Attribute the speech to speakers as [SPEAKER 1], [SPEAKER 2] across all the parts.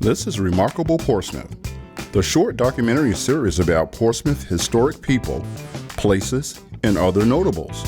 [SPEAKER 1] This is Remarkable Portsmouth, the short documentary series about Portsmouth historic people, places, and other notables.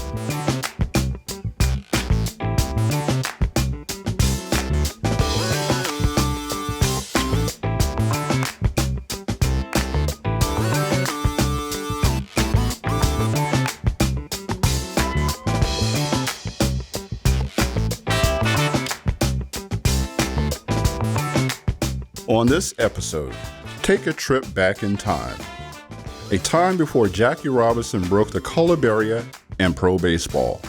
[SPEAKER 1] On this episode, take a trip back in time. A time before Jackie Robinson broke the color barrier in pro baseball.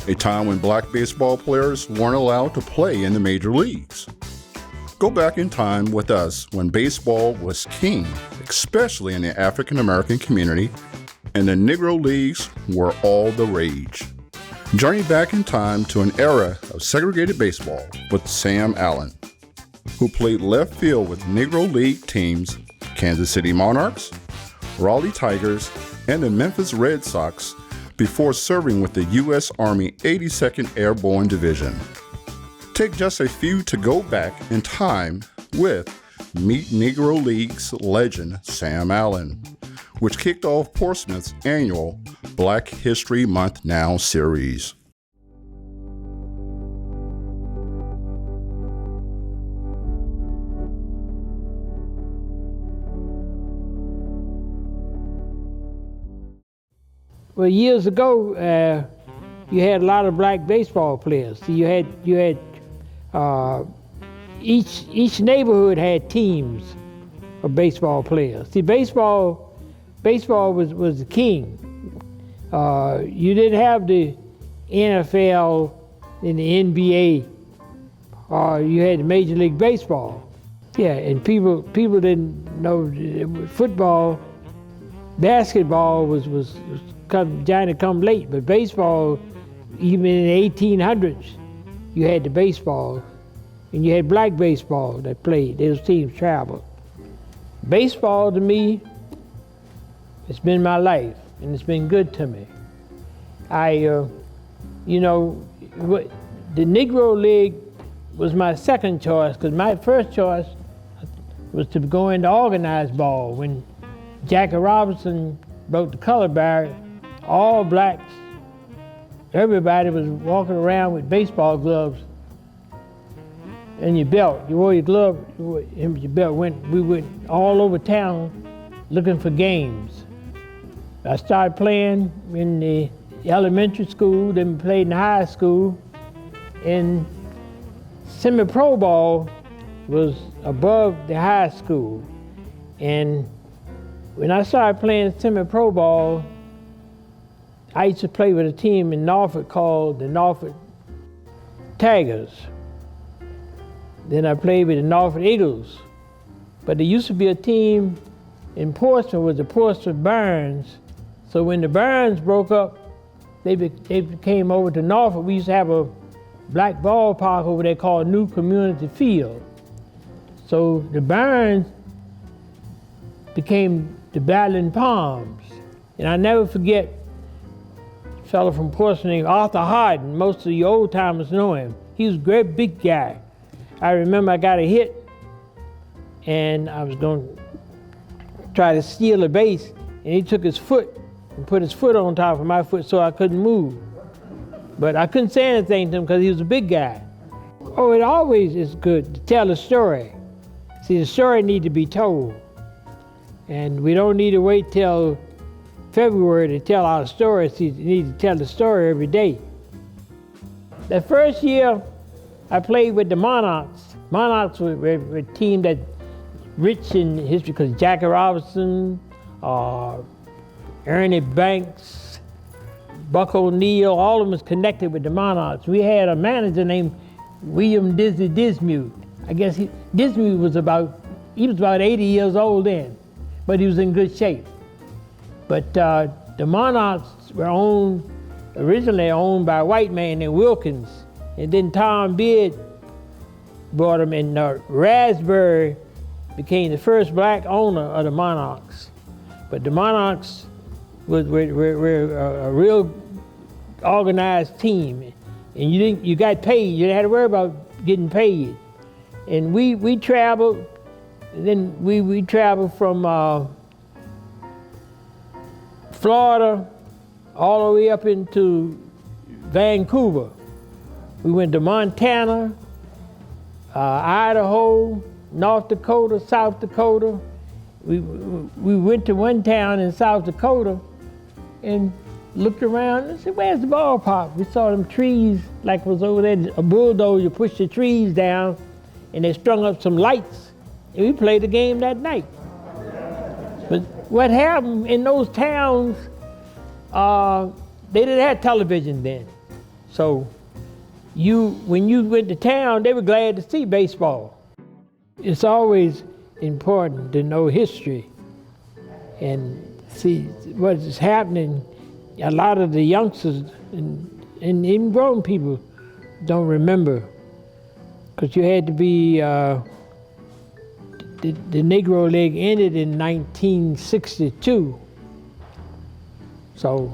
[SPEAKER 1] A time when black baseball players weren't allowed to play in the major leagues. Go back in time with us when baseball was king, especially in the African American community, and the Negro leagues were all the rage. Journey back in time to an era of segregated baseball with Sam Allen, who played left field with Negro League teams Kansas City Monarchs, Raleigh Tigers, and the Memphis Red Sox before serving with the U.S. Army 82nd Airborne Division. Take just a few to go back in time with Meet Negro League's legend Sam Allen, which kicked off Portsmouth's annual Black History Month Now series.
[SPEAKER 2] Well, years ago, you had a lot of black baseball players. So you had each neighborhood had teams of baseball players. See, baseball was the king. You didn't have the NFL and the NBA. You had Major League Baseball. Yeah, and people didn't know football, basketball was trying to come late, but baseball, even in the 1800s, you had the baseball, and you had black baseball that played. Those teams traveled. Baseball, to me, it's been my life, and it's been good to me. The Negro League was my second choice, because my first choice was to go into organized ball. When Jackie Robinson broke the color barrier, all blacks, everybody was walking around with baseball gloves and your belt. You wore your glove and your belt. We went all over town looking for games. I started playing in the elementary school, then played in high school, and semi-pro ball was above the high school. And when I started playing semi-pro ball, I used to play with a team in Norfolk called the Norfolk Tigers. Then I played with the Norfolk Eagles. But there used to be a team in Portsmouth with the Portsmouth Burns. So when the Burns broke up, they came over to Norfolk. We used to have a black ballpark over there called New Community Field. So the Burns became the Battling Palms. And I never forget a fellow from Portsmouth named Arthur Harden. Most of the old timers know him. He was a great big guy. I remember I got a hit and I was going to try to steal a base, and he took his foot and put his foot on top of my foot so I couldn't move. But I couldn't say anything to him because he was a big guy. Oh, it always is good to tell a story. See, the story needs to be told. And we don't need to wait till February to tell our stories. You need to tell the story every day. The first year I played with the Monarchs. Monarchs were a team that's rich in history because Jackie Robinson, Ernie Banks, Buck O'Neill, all of them was connected with the Monarchs. We had a manager named William Dizzy Dismute. I guess Dismute was about 80 years old then, but he was in good shape. But the Monarchs were originally owned by a white man named Wilkins, and then Tom Beard brought them, and Raspberry became the first black owner of the Monarchs. But the Monarchs were a real organized team, and you got paid. You didn't have to worry about getting paid. And we traveled And then we traveled from Florida all the way up into Vancouver. We went to Montana, Idaho, North Dakota, South Dakota. We went to one town in South Dakota and looked around and said, "Where's the ballpark?" We saw them trees like was over there. A bulldozer pushed the trees down and they strung up some lights and we played the game that night. But what happened in those towns, they didn't have television then. So when you went to town, they were glad to see baseball. It's always important to know history and see what is happening. A lot of the youngsters and even grown people don't remember, because you had to be, the Negro League ended in 1962. So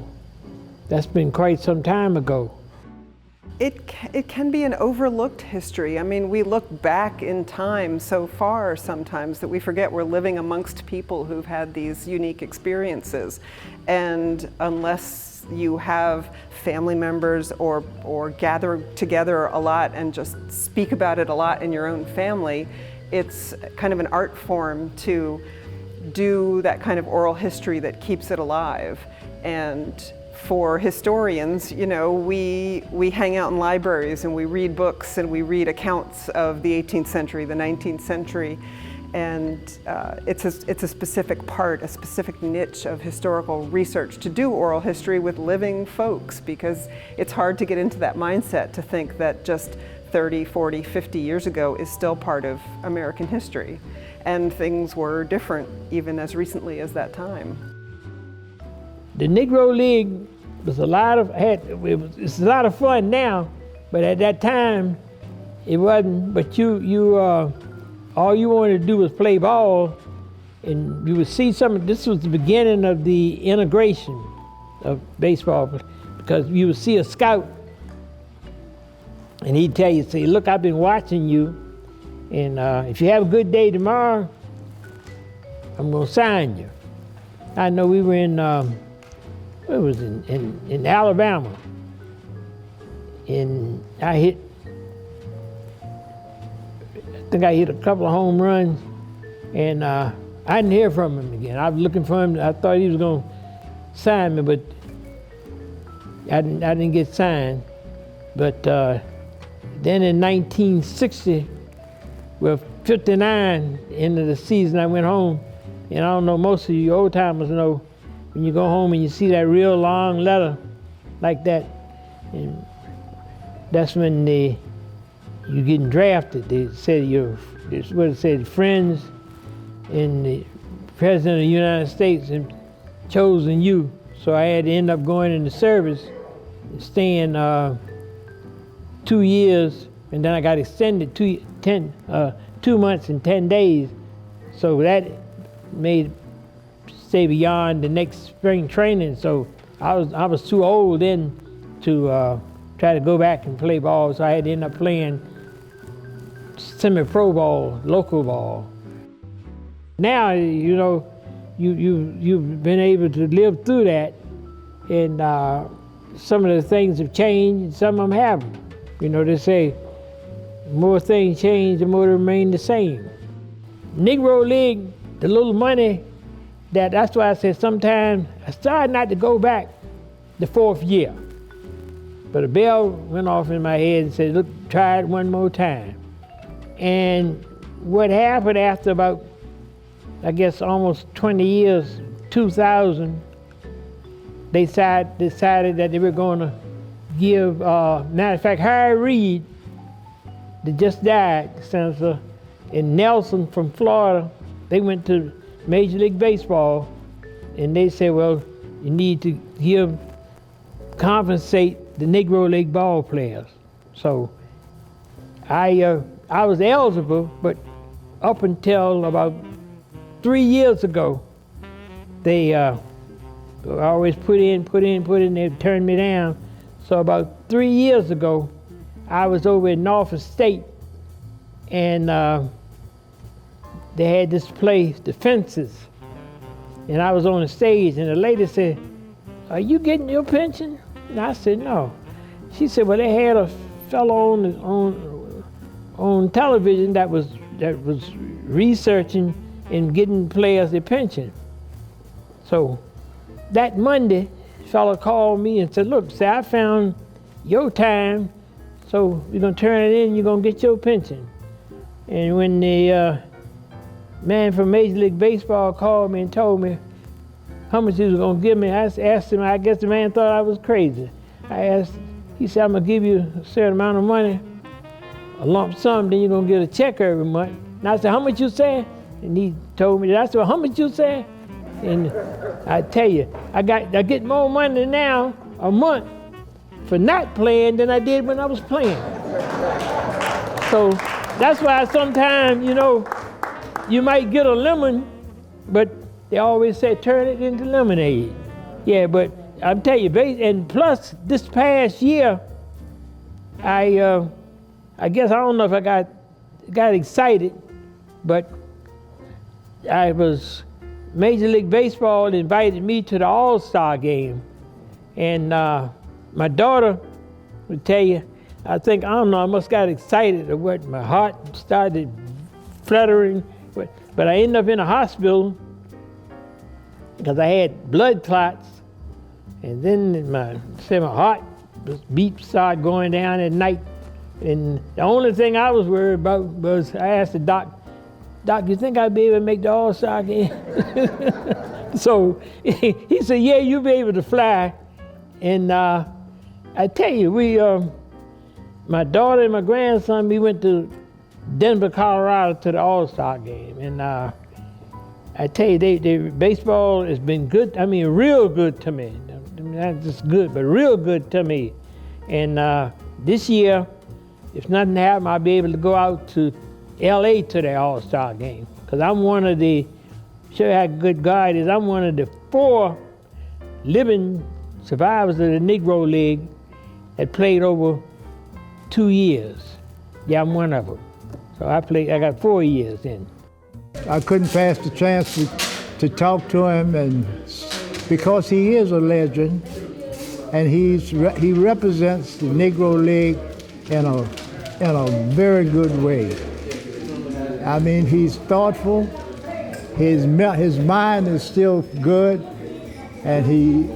[SPEAKER 2] that's been quite some time ago.
[SPEAKER 3] It can be an overlooked history. I mean, we look back in time so far sometimes that we forget we're living amongst people who've had these unique experiences. And unless you have family members or gather together a lot and just speak about it a lot in your own family, it's kind of an art form to do that kind of oral history that keeps it alive. And for historians, you know, we hang out in libraries and we read books and we read accounts of the 18th century, the 19th century, and it's a specific part, a specific niche of historical research to do oral history with living folks, because it's hard to get into that mindset to think that just 30, 40, 50 years ago is still part of American history. And things were different even as recently as that time.
[SPEAKER 2] The Negro League was it's a lot of fun now, but at that time it wasn't. But all you wanted to do was play ball, and you would see this was the beginning of the integration of baseball, because you would see a scout and he'd tell you, say, "Look, I've been watching you, and if you have a good day tomorrow, I'm gonna sign you." I know we were in it was in Alabama, and I think I hit a couple of home runs, and I didn't hear from him again. I was looking for him. I thought he was going to sign me, but I didn't get signed. But then in 1960, well, 59, end of the season, I went home, and I don't know, most of you old timers know, when you go home and you see that real long letter like that, and that's when you're getting drafted. They said what it said, friends and the President of the United States have chosen you. So I had to end up going into service, staying 2 years, and then I got extended 2 months and 10 days. So that made stay beyond the next spring training. So I was too old then to try to go back and play ball. So I had to end up playing semi-pro ball, local ball. Now, you know, you've been able to live through that, and some of the things have changed, and some of them haven't. You know, they say more things change, the more they remain the same. Negro League, the little money, that's why I said sometimes I started not to go back the 4th year. But a bell went off in my head and said, "Look, try it one more time." And what happened after about, I guess, almost 20 years, 2000, they decided that they were going to give, matter of fact, Harry Reid, that just died, the senator, and Nelson from Florida, they went to Major League Baseball, and they said, "Well, you need to compensate the Negro League ball players." So I was eligible, but up until about 3 years ago, they always put in, they turned me down. So about 3 years ago, I was over in Norfolk State, and they had this play, The Fences, and I was on the stage, and the lady said, "Are you getting your pension?" And I said, "No." She said, "Well, they had a fellow on television that was researching and getting players their pension." So that Monday, a fellow called me and said, "Look, I found your time, so you're gonna turn it in, you're gonna get your pension." And when the man from Major League Baseball called me and told me how much he was gonna give me, I asked him, I guess the man thought I was crazy. He said, "I'm gonna give you a certain amount of money, a lump sum, then you're gonna get a check every month." And I said, "How much you say?" And he told me that. I said, "Well, how much you say?" And I tell you, I get more money now a month for not playing than I did when I was playing. So that's why sometimes, you might get a lemon, but they always say turn it into lemonade. Yeah, but I'm telling you, and plus this past year, I guess, I don't know if I got excited, but Major League Baseball invited me to the All-Star game. And my daughter would tell you, I must got excited or what, my heart started fluttering. But I ended up in a hospital because I had blood clots. And then my heart beat started going down at night. And the only thing I was worried about was I asked the doc, "You think I'd be able to make the All-Star game?" So he said, "Yeah, you'll be able to fly." And I tell you, my daughter and my grandson, we went to Denver, Colorado to the All-Star game. And I tell you, baseball has been good, real good to me. Not just good, but real good to me. And this year, if nothing happens, I'll be able to go out to LA to the All-Star game. Because I'm one of show you how good God is, I'm one of the 4 living survivors of the Negro League that played over 2 years. Yeah, I'm one of them. So I got 4 years in.
[SPEAKER 4] I couldn't pass the chance to talk to him, and because he is a legend, and he represents the Negro League in a very good way. He's thoughtful. His mind is still good, and he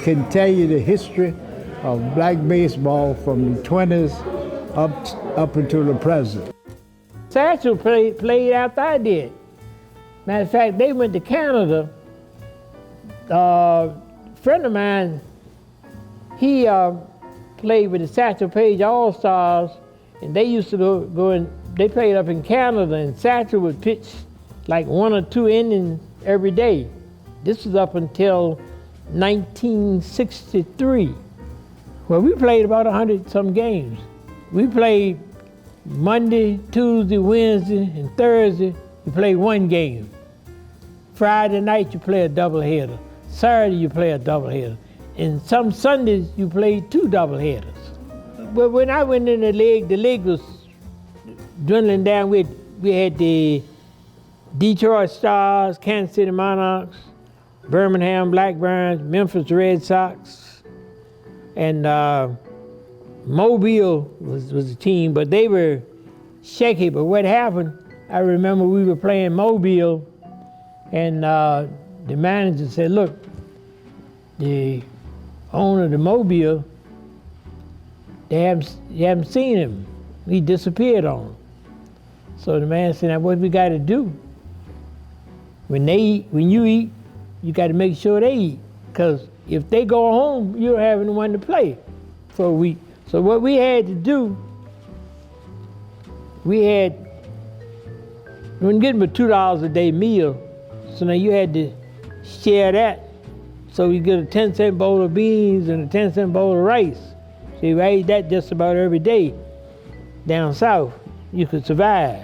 [SPEAKER 4] can tell you the history of black baseball from the 20s up until the present.
[SPEAKER 2] Satchel played after I did. Matter of fact, they went to Canada. A friend of mine, he played with the Satchel Paige All-Stars, and they used to go and they played up in Canada, and Satchel would pitch like 1 or 2 innings every day. This was up until 1963. Well, we played about 100-some games. We played Monday, Tuesday, Wednesday, and Thursday. You play 1 game. Friday night, you play a doubleheader. Saturday, you play a doubleheader. And some Sundays, you play 2 doubleheaders. But when I went in the league was dwindling down. We had the Detroit Stars, Kansas City Monarchs, Birmingham Blackburns, Memphis Red Sox, and Mobile was a team, but they were shaky. But what happened, I remember we were playing Mobile, and the manager said, "Look, the owner of the Mobile, you haven't seen him. He disappeared on them." So the man said, "Now what we got to do? When you eat, you got to make sure they eat, because if they go home, you don't have anyone to play for a week." So what we had to do, we wouldn't get them a $2 a day meal, so now you had to share that. So you get a 10-cent bowl of beans and a 10-cent bowl of rice. So you ate that just about every day down south. You could survive.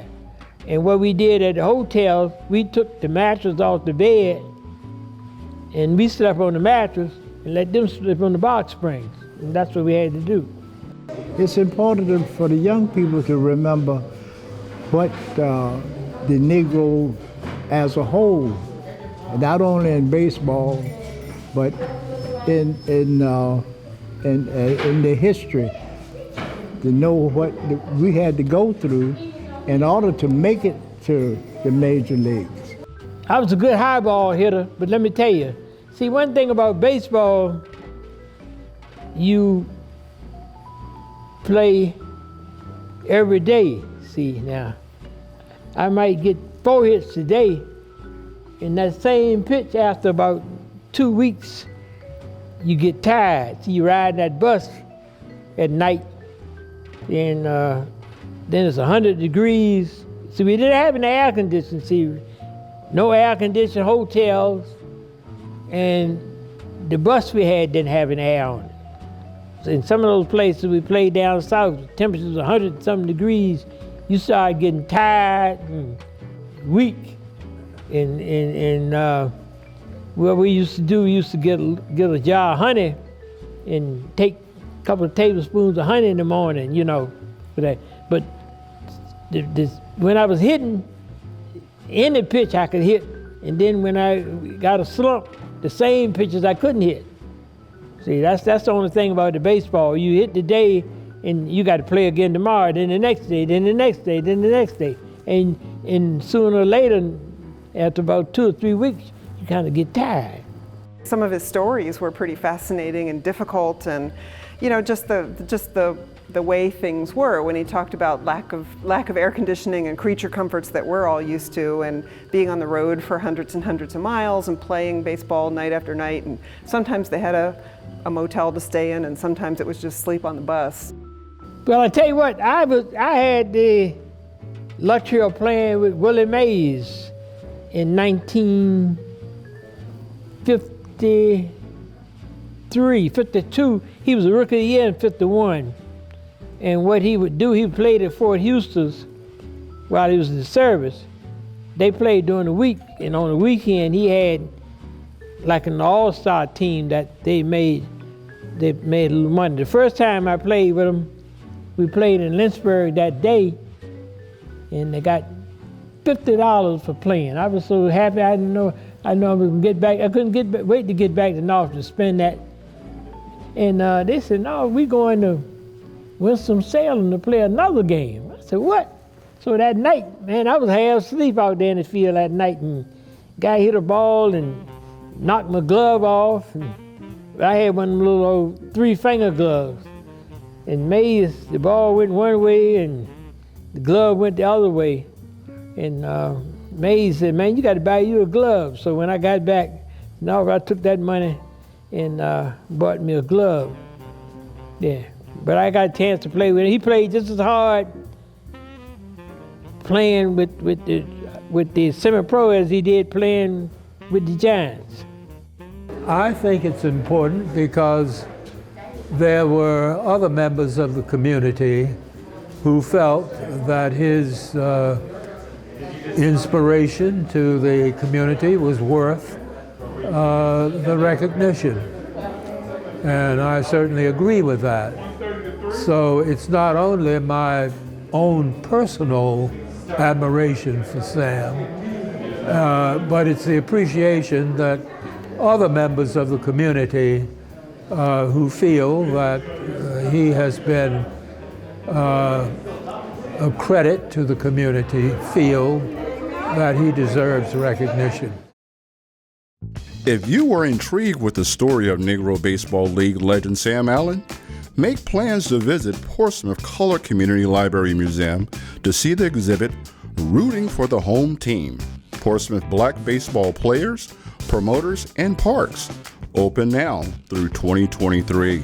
[SPEAKER 2] And what we did at the hotel, we took the mattress off the bed and we slept on the mattress and let them sleep on the box springs. And that's what we had to do.
[SPEAKER 4] It's important for the young people to remember but the Negro as a whole, not only in baseball, but in the history, to know what we had to go through in order to make it to the major leagues.
[SPEAKER 2] I was a good high ball hitter, but let me tell you, see, one thing about baseball, you play every day. See, now, I might get 4 hits today, and that same pitch after about 2 weeks, you get tired. See, you ride that bus at night, and then it's 100 degrees. See, we didn't have any air conditioning, see, no air conditioned hotels, and the bus we had didn't have an air on it. So in some of those places we played down south, the temperature was 100-something degrees, you started getting tired and weak. And what we used to do, we used to get a jar of honey and take a couple of tablespoons of honey in the morning, you know, for that. But when I was hitting, any pitch I could hit, and then when I got a slump, the same pitches I couldn't hit. See, that's the only thing about the baseball. You hit today, and you got to play again tomorrow, then the next day, then the next day, then the next day. And sooner or later, after about 2 or 3 weeks, you kind of get tired.
[SPEAKER 3] Some of his stories were pretty fascinating and difficult, and you know, just the way things were when he talked about lack of air conditioning and creature comforts that we're all used to, and being on the road for hundreds and hundreds of miles and playing baseball night after night, and sometimes they had a motel to stay in, and sometimes it was just sleep on the bus.
[SPEAKER 2] Well, I tell you what, I had the luxury of playing with Willie Mays in 1953, 52. He was a Rookie of the Year in 51. And what he would do, he played at Fort Houston's while he was in the service. They played during the week, and on the weekend he had like an all-star team that they made a little money. The first time I played with him, we played in Lynchburg that day, and they got $50 for playing. I was so happy. I know I was gonna get back. I couldn't wait to get back to North to spend that. And they said, "No, we're going to Winston-Salem to play another game." I said, "What?" So that night, man, I was half asleep out there in the field that night, and guy hit a ball and knocked my glove off. And I had one of them little old 3-finger gloves. And Mays, the ball went one way and the glove went the other way. And Mays said, "Man, you got to buy you a glove." So when I got back, I took that money and bought me a glove. Yeah, but I got a chance to play with him. He played just as hard playing with the semi-pro as he did playing with the Giants.
[SPEAKER 5] I think it's important because there were other members of the community who felt that his inspiration to the community was worth the recognition. And I certainly agree with that. So it's not only my own personal admiration for Sam, but it's the appreciation that other members of the community who feel that he has been a credit to the community feel that he deserves recognition.
[SPEAKER 1] If you were intrigued with the story of Negro Baseball League legend Sam Allen, make plans to visit Portsmouth Colored Community Library Museum to see the exhibit Rooting for the Home Team, Portsmouth Black Baseball Players, Promoters, and Parks, open now through 2023.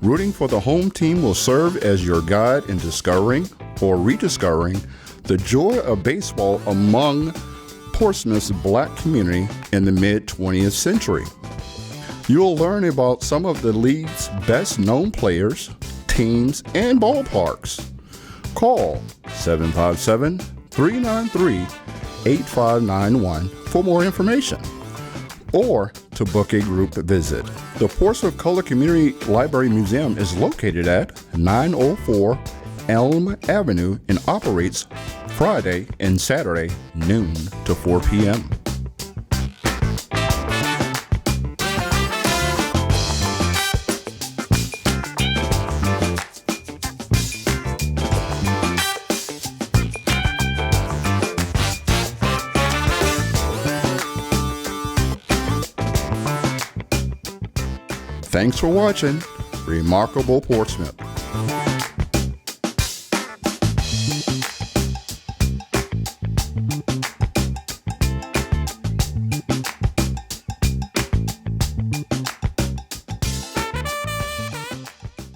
[SPEAKER 1] Rooting for the Home Team will serve as your guide in discovering or rediscovering the joy of baseball among Portsmouth's black community in the mid-20th century. You'll learn about some of the league's best-known players, teams, and ballparks. Call 757-393-8591 for more information or to book a group visit. The Portsmouth Colored Community Library Museum is located at 904 Elm Avenue and operates Friday and Saturday, noon to 4 p.m. Thanks for watching Remarkable Portsmouth.